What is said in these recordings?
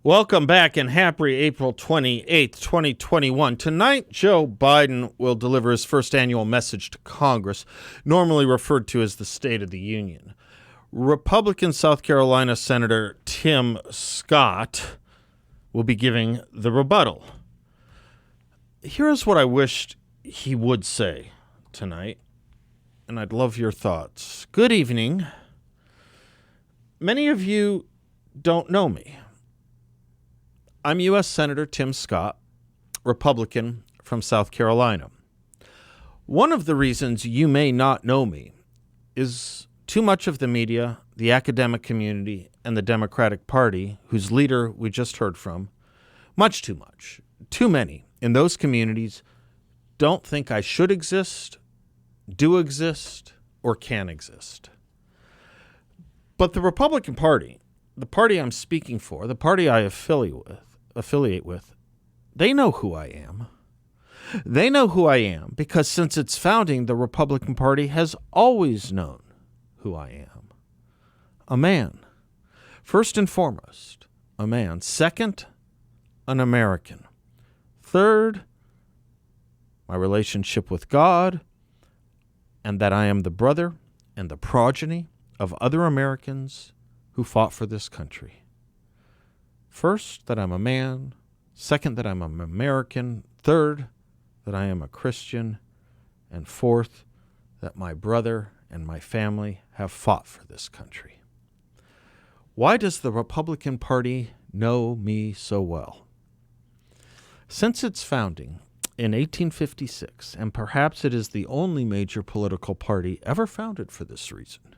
Welcome back and happy April 28th, 2021. Tonight, Joe Biden will deliver his first annual message to Congress, normally referred to as the State of the Union. Republican South Carolina Senator Tim Scott will be giving the rebuttal. Here's what I wished he would say tonight, and I'd love your thoughts. Good evening. Many of you don't know me. I'm U.S. Senator Tim Scott, Republican from South Carolina. One of the reasons you may not know me is too much of the media, the academic community, and the Democratic Party, whose leader we just heard from, much too much, too many in those communities don't think I should exist, do exist, or can exist. But the Republican Party, the party I'm speaking for, the party I affiliate with, they know who I am. They know who I am because since its founding, the Republican Party has always known who I am. A man. First and foremost, a man. Second, an American. Third, my relationship with God, and that I am the brother and the progeny of other Americans who fought for this country. First, that I'm a man. Second, that I'm an American. Third, that I am a Christian. And fourth, that my brother and my family have fought for this country. Why does the Republican Party know me so well? Since its founding in 1856, and perhaps it is the only major political party ever founded for this reason,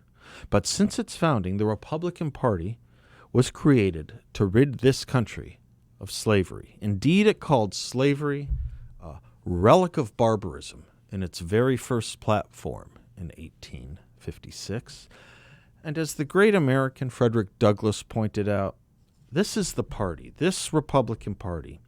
but since its founding, the Republican Party was created to rid this country of slavery. Indeed, it called slavery a relic of barbarism in its very first platform in 1856. And as the great American Frederick Douglass pointed out, this is the party, this Republican Party,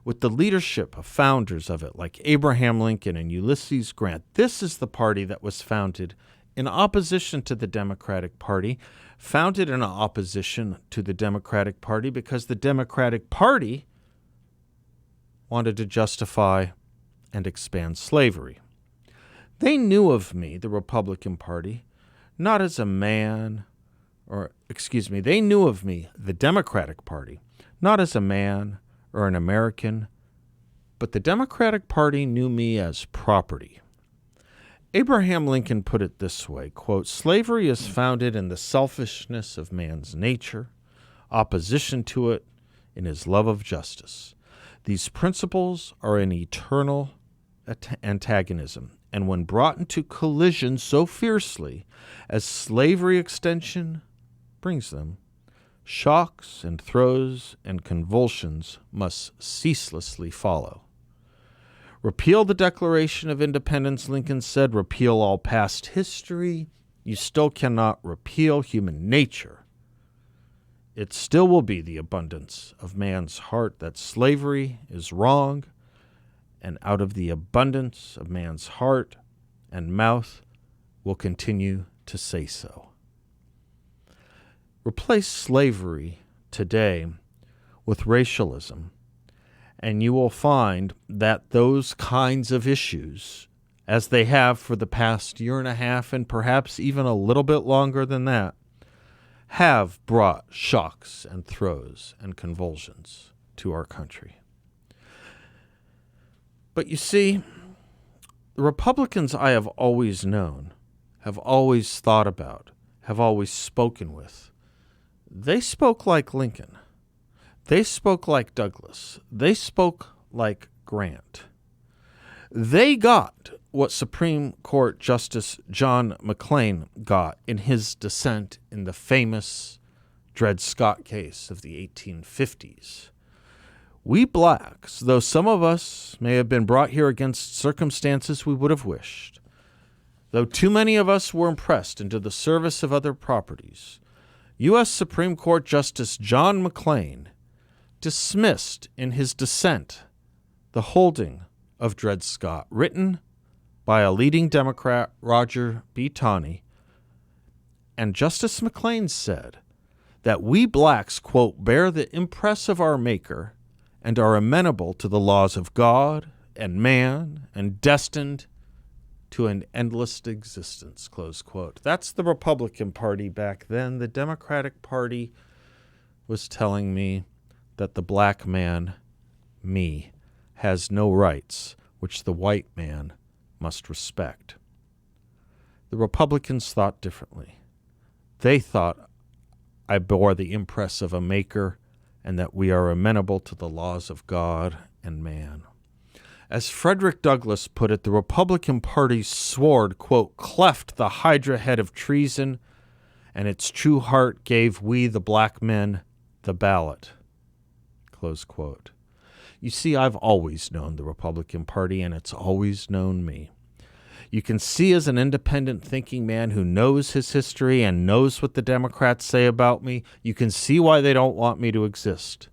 with the leadership of founders of it like Abraham Lincoln and Ulysses Grant. This is the party that was founded in opposition to the Democratic Party, founded in opposition to the Democratic Party because the Democratic Party wanted to justify and expand slavery. They knew of me, the Republican Party, not as a man, they knew of me, the Democratic Party, not as a man or an American, but the Democratic Party knew me as property. Abraham Lincoln put it this way, quote, "Slavery is founded in the selfishness of man's nature, opposition to it in his love of justice. These principles are in eternal antagonism, and when brought into collision so fiercely as slavery extension brings them, shocks and throes and convulsions must ceaselessly follow. Repeal the Declaration of Independence," Lincoln said, "repeal all past history. You still cannot repeal human nature. It still will be the abundance of man's heart that slavery is wrong, and out of the abundance of man's heart and mouth will continue to say so." Replace slavery today with racialism, and you will find that those kinds of issues, as they have for the past year and a half and perhaps even a little bit longer than that, have brought shocks and throes and convulsions to our country. But you see, the Republicans I have always known, have always thought about, have always spoken with, they spoke like Lincoln. They spoke like Douglas. They spoke like Grant. They got what Supreme Court Justice John McClain got in his dissent in the famous Dred Scott case of the 1850s. We blacks, though some of us may have been brought here against circumstances we would have wished, though too many of us were impressed into the service of other properties, U.S. Supreme Court Justice John McClain dismissed in his dissent the holding of Dred Scott, written by a leading Democrat, Roger B. Taney, and Justice McClain said that we blacks, quote, bear the impress of our Maker and are amenable to the laws of God and man and destined to an endless existence, close quote. That's the Republican Party back then. The Democratic Party was telling me that the black man, me, has no rights, which the white man must respect. The Republicans thought differently. They thought I bore the impress of a Maker and that we are amenable to the laws of God and man. As Frederick Douglass put it, the Republican Party's sword, quote, cleft the hydra head of treason, and its true heart gave we, the black men, the ballot, close quote. You see, I've always known the Republican Party, and it's always known me. You can see as an independent thinking man who knows his history and knows what the Democrats say about me, you can see why they don't want me to exist,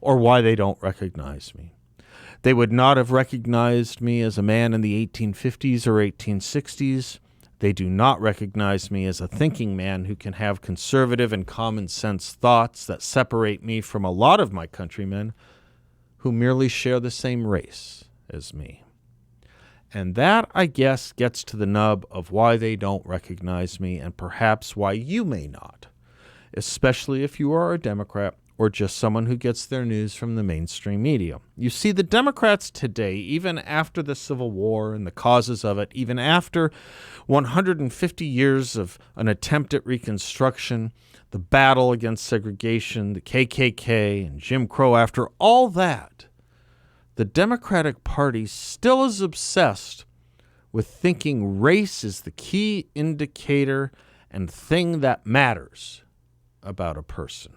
or why they don't recognize me. They would not have recognized me as a man in the 1850s or 1860s. They do not recognize me as a thinking man who can have conservative and common sense thoughts that separate me from a lot of my countrymen who merely share the same race as me. And that, I guess, gets to the nub of why they don't recognize me and perhaps why you may not, especially if you are a Democrat or just someone who gets their news from the mainstream media. You see, the Democrats today, even after the Civil War and the causes of it, even after 150 years of an attempt at Reconstruction, the battle against segregation, the KKK, and Jim Crow, after all that, the Democratic Party still is obsessed with thinking race is the key indicator and thing that matters about a person.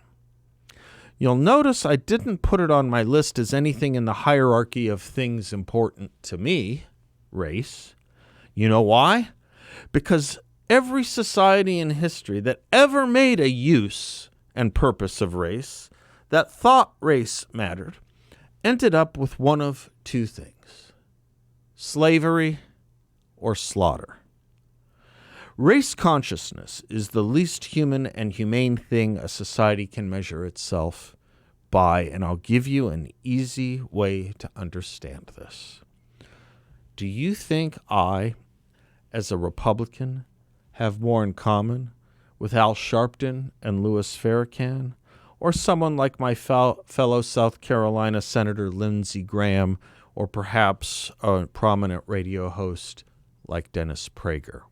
You'll notice I didn't put it on my list as anything in the hierarchy of things important to me, race. You know why? Because every society in history that ever made a use and purpose of race, that thought race mattered, ended up with one of two things: slavery or slaughter. Race consciousness is the least human and humane thing a society can measure itself by, and I'll give you an easy way to understand this. Do you think I, as a Republican, have more in common with Al Sharpton and Louis Farrakhan, or someone like my fellow South Carolina Senator Lindsey Graham, or perhaps a prominent radio host like Dennis Prager?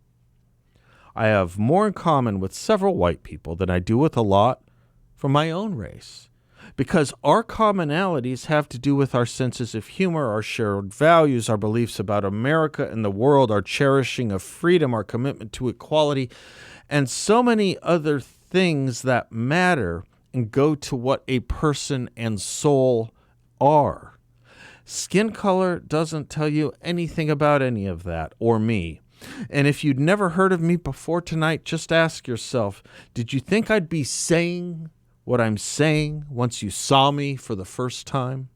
I have more in common with several white people than I do with a lot from my own race, because our commonalities have to do with our senses of humor, our shared values, our beliefs about America and the world, our cherishing of freedom, our commitment to equality, and so many other things that matter and go to what a person and soul are. Skin color doesn't tell you anything about any of that, or me. And if you'd never heard of me before tonight, just ask yourself, did you think I'd be saying what I'm saying once you saw me for the first time?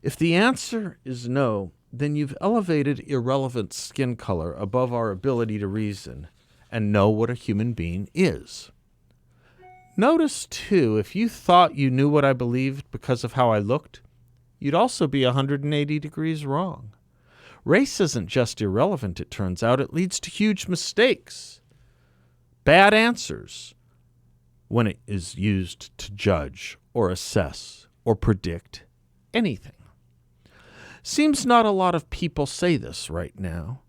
If the answer is no, then you've elevated irrelevant skin color above our ability to reason and know what a human being is. Notice, too, if you thought you knew what I believed because of how I looked, you'd also be 180 degrees wrong. Race isn't just irrelevant, it turns out. It leads to huge mistakes, bad answers, when it is used to judge or assess or predict anything. Seems not a lot of people say this right now,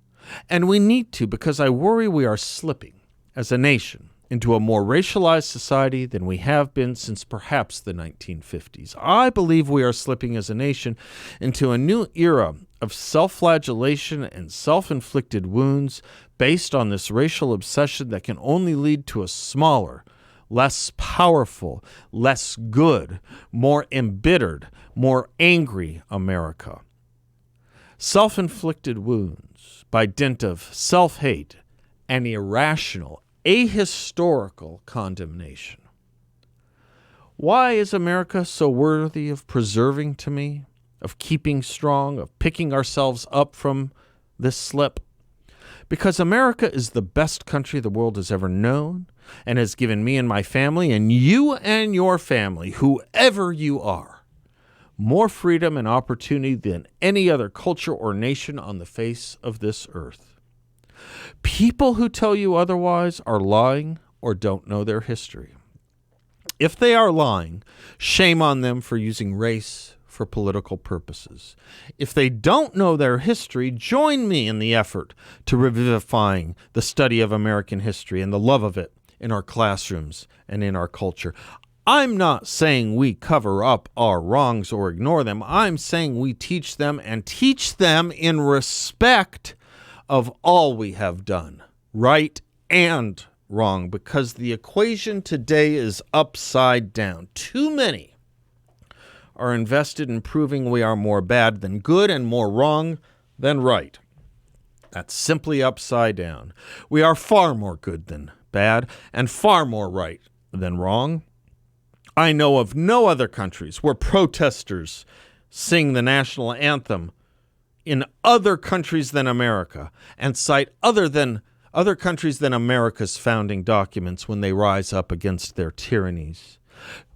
and we need to, because I worry we are slipping as a nation into a more racialized society than we have been since perhaps the 1950s. I believe we are slipping as a nation into a new era of self-flagellation and self-inflicted wounds based on this racial obsession that can only lead to a smaller, less powerful, less good, more embittered, more angry America. Self-inflicted wounds by dint of self-hate and irrational, ahistorical condemnation. Why is America so worthy of preserving to me, of keeping strong, of picking ourselves up from this slip? Because America is the best country the world has ever known. and has given me and my family, and you and your family, whoever you are, more freedom and opportunity than any other culture or nation on the face of this earth. People who tell you otherwise are lying or don't know their history. If they are lying, shame on them for using race for political purposes. If they don't know their history, join me in the effort to revivifying the study of American history and the love of it in our classrooms and in our culture. I'm not saying we cover up our wrongs or ignore them. I'm saying we teach them and teach them in respect of all we have done, right and wrong, because the equation today is upside down. Too many are invested in proving we are more bad than good and more wrong than right. That's simply upside down. We are far more good than bad and far more right than wrong. I know of no other countries where protesters sing the national anthem in other countries than America and cite other countries than America's founding documents when they rise up against their tyrannies.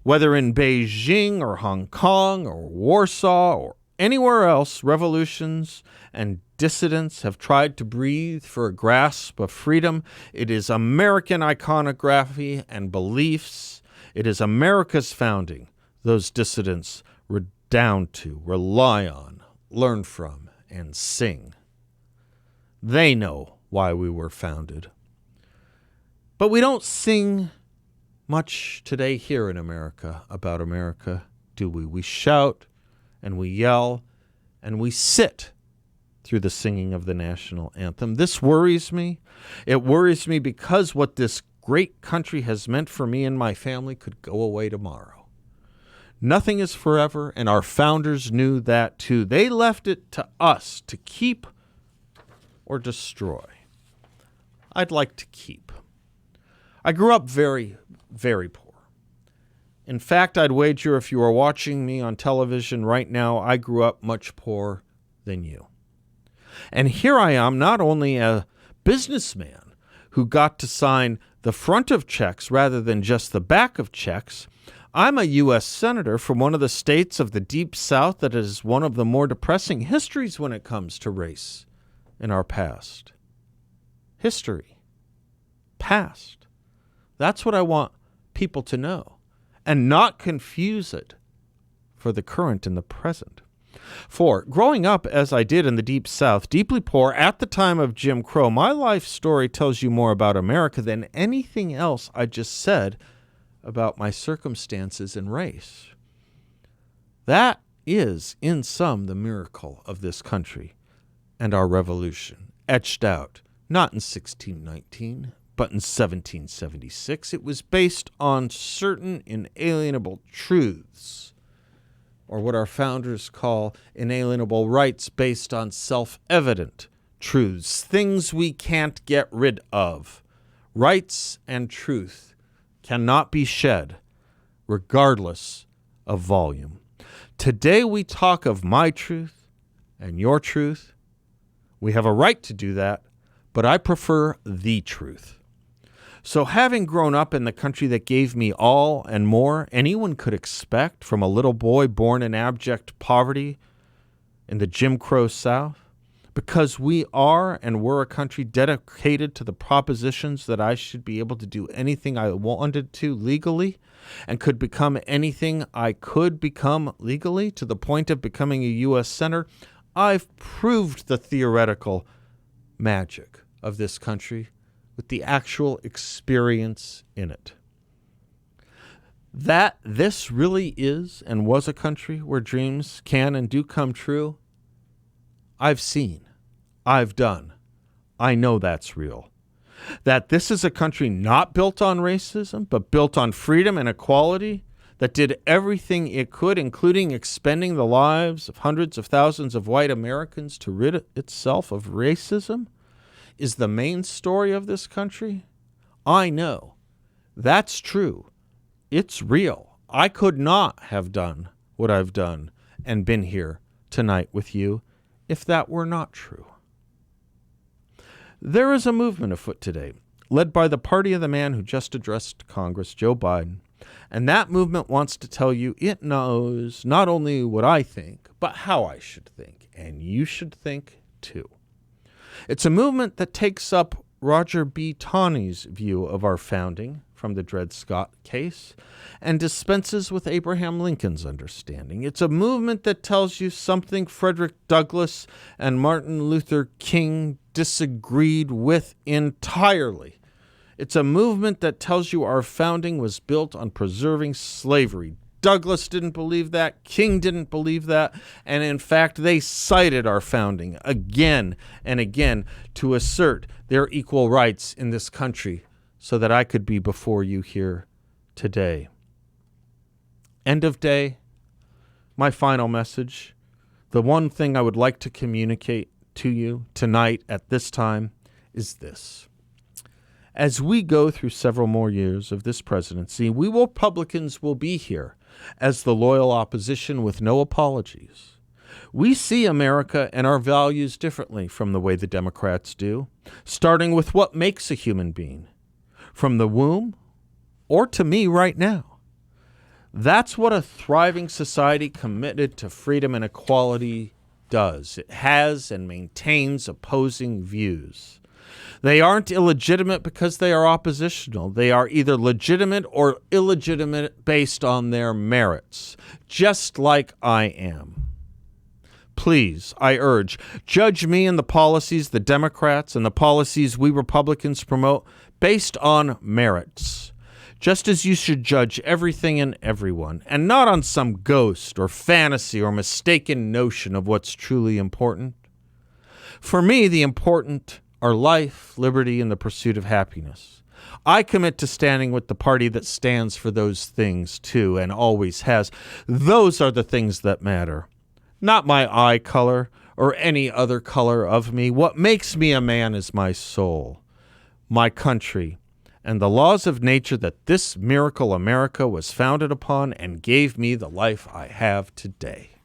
Whether in Beijing or Hong Kong or Warsaw or anywhere else, revolutions and dissidents have tried to breathe for a grasp of freedom. It is American iconography and beliefs. It is America's founding those dissidents redound to, rely on, learn from, and sing. They know why we were founded. But we don't sing much today here in America about America, do we? We shout and we yell and we sit through the singing of the national anthem. This worries me. It worries me because what this great country has meant for me and my family could go away tomorrow. Nothing is forever, and our founders knew that too. They left it to us to keep or destroy. I'd like to keep. I grew up very, very poor. In fact, I'd wager if you are watching me on television right now, I grew up much poorer than you. And here I am, not only a businessman who got to sign the front of checks rather than just the back of checks, I'm a U.S. Senator from one of the states of the Deep South that is one of the more depressing histories when it comes to race in our past. History. Past. That's what I want people to know, and not confuse it for the current and the present. For growing up as I did in the Deep South, deeply poor at the time of Jim Crow, my life story tells you more about America than anything else I just said about my circumstances and race. That is, in sum, the miracle of this country and our revolution, etched out, not in 1619, but in 1776. It was based on certain inalienable truths, or what our founders call inalienable rights based on self-evident truths, things we can't get rid of. Rights and truth cannot be shed, regardless of volume. Today we talk of my truth and your truth. We have a right to do that, but I prefer the truth. So having grown up in the country that gave me all and more anyone could expect from a little boy born in abject poverty in the Jim Crow South, because we are and were a country dedicated to the propositions that I should be able to do anything I wanted to legally and could become anything I could become legally to the point of becoming a U.S. Senator, I've proved the theoretical magic of this country with the actual experience in it. That this really is and was a country where dreams can and do come true, I've seen, I've done. I know that's real. That this is a country not built on racism, but built on freedom and equality, that did everything it could, including expending the lives of hundreds of thousands of white Americans to rid itself of racism, is the main story of this country? I know. That's true. It's real. I could not have done what I've done and been here tonight with you if that were not true. There is a movement afoot today, led by the party of the man who just addressed Congress, Joe Biden. And that movement wants to tell you it knows not only what I think, but how I should think. And you should think too. It's a movement that takes up Roger B. Taney's view of our founding from the Dred Scott case and dispenses with Abraham Lincoln's understanding. It's a movement that tells you something Frederick Douglass and Martin Luther King disagreed with entirely. It's a movement that tells you our founding was built on preserving slavery. Douglass didn't believe that. King didn't believe that. And in fact, they cited our founding again and again to assert their equal rights in this country so that I could be before you here today. End of day, my final message, the one thing I would like to communicate to you tonight at this time is this. As we go through several more years of this presidency, we Republicans will be here as the loyal opposition with no apologies. We see America and our values differently from the way the Democrats do, starting with what makes a human being, from the womb or to me right now. That's what a thriving society committed to freedom and equality does. It has and maintains opposing views. They aren't illegitimate because they are oppositional. They are either legitimate or illegitimate based on their merits, just like I am. Please, I urge, judge me and the policies the Democrats and the policies we Republicans promote based on merits, just as you should judge everything and everyone, and not on some ghost or fantasy or mistaken notion of what's truly important. For me, the important are life, liberty, and the pursuit of happiness. I commit to standing with the party that stands for those things too, and always has. Those are the things that matter, not my eye color or any other color of me. What makes me a man is my soul, my country, and the laws of nature that this miracle America was founded upon and gave me the life I have today.